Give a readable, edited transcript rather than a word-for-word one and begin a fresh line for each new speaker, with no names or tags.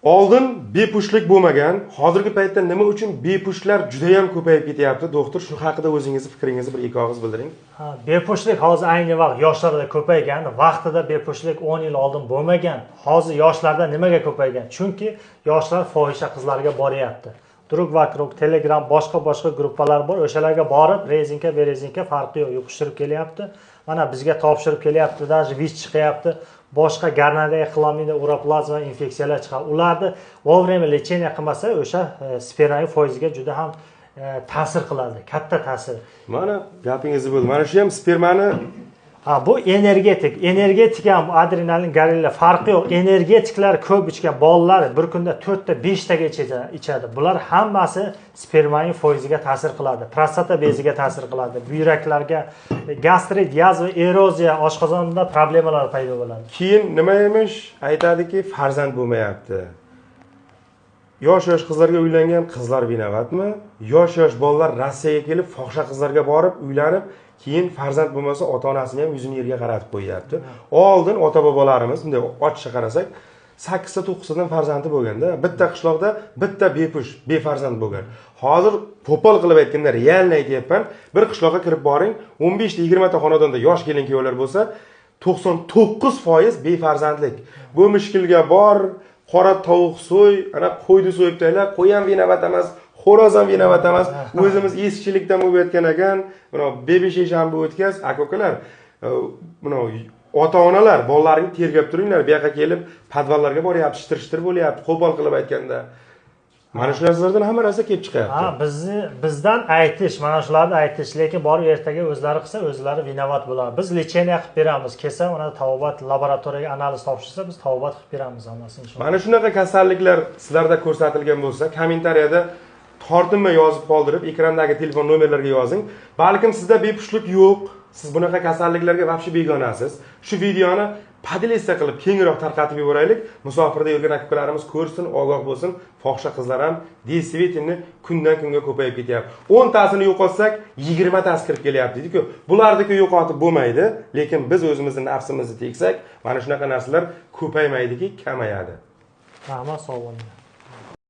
Oldin bepushtlik bo'lmagan, hozirgi paytda nima uchun bepushlar juda ham ko'payib ketyapti? Doktor, shu haqida o'zingizni fikringizni bir ikki og'iz bildiring.
Bepushtlik hozir ayni vaqt yoshlarda ko'paygan. Vaqtida bepushtlik 10 yil oldin bo'lmagan. Hozir yoshlarda nimaga ko'paygan? Chunki yoshlar fohisha qizlarga boryapti. Drug vakrug, Telegram, boshqa gruppalar bor. O'shalarga borib, rezinka, berezinka farqi yo'q, yuqishtirib kelyapti. Mana bizga topshirib kelyapti, даже vis chiqyapti. Boshqa gonorreya, xlamida, uroplazma infeksiyalar chiqadi. Ularni vovремя lecheniya qilmasa, o'sha spermaning foiziga juda ham ta'sir qiladi, katta ta'sir.
Mana gapingizni bo'ldi. Mana shu ham spermani
bu energetik ham adrenalin, gorilla farqi yo'q. Energetiklar ko'p ichgan bolalar bir kunda 4 ta 5 tagacha ichadi. Bular hammasi spermaning foiziga ta'sir qiladi. Prostata beziga ta'sir qiladi. Buyraklarga gastrit, yazva, eroziya, oshqozonda problemalar paydo bo'ladi.
Keyin nima emish? Aytadiki, farzand bo'lmayapti. Yosh qizlarga uylangan qizlar binovatmi? Yosh bolalar Rossiyaga kelib, fohisha qizlarga borib, uylanib, keyin farzand bo'lmasa, ota-onasini ham yuzini yerga qaratib qo'yapti. Oldin ota-bobolarimiz bunday ochiqcha qarasak, 8 ta 9 tadan farzandi bo'lganda, bitta qishloqda bitta bepush, befarzand bo'lgan. Hozir qo'pol qilib aytganda, realni aytyapman, bir qishloqqa kirib boring, 15 ta 20 ta xonadonda yosh kelin-kuyovlar bo'lsa, 99% befarzandlik. Bu mushkilga bor, qora tovuq so'y, ana qo'yni so'yib taylar, qo'y ham vinovat emas, xo'roz ham vinovat emas. O'zimiz eskichilikdan bo'lib o'tgan ekan, mana baby shesham bo'lib o'tkaz, aka-ukalar. Mana ota-onalar bolalarini tergab turinglar, bu yoqqa kelib podvallarga boryapti, shtir bo'lyapti, qo'pol qilib aytganda. Mana shu narsalardan hamma narsa kelib chiqyapti.
Bizdan aytish, mana shularni aytish, lekin borib ertaga o'zlari qilsa, o'zlari vinovat bo'ladi. Biz lecheniya qilib beramiz. Kelsa, mana tavobat laboratoriyaga analiz topshirsa, biz tavobat qilib beramiz hammasini inshaalloh.
Mana shunaqa kasalliklar sizlarda ko'rsatilgan bo'lsa, kommentariyada tortinma yozib qoldirib, ekrandagi telefon nomerlariga yozing. Balkim sizda bepushtlik yo'q, siz bunaqa kasalliklarga vobshe begonasiz. Shu videoni podelitsiya qilib kengroq tarqatib yuboraylik. Musofirda yurgan aka-ukalarimiz ko'rsin, ogoh bo'lsin. Fohisha qizlar ham действительно kundan kunga ko'payib ketyapti. 10 tasini yo'qotsak, 20 tasi kirib kelyapti dedi-ku. Bularniki yo'qotib bo'lmaydi, lekin biz o'zimizning nafsimizni teksak, mana shunaqa narsalar ko'paymaydiki, kamayadi.
Rahmat, sog' bo'linglar.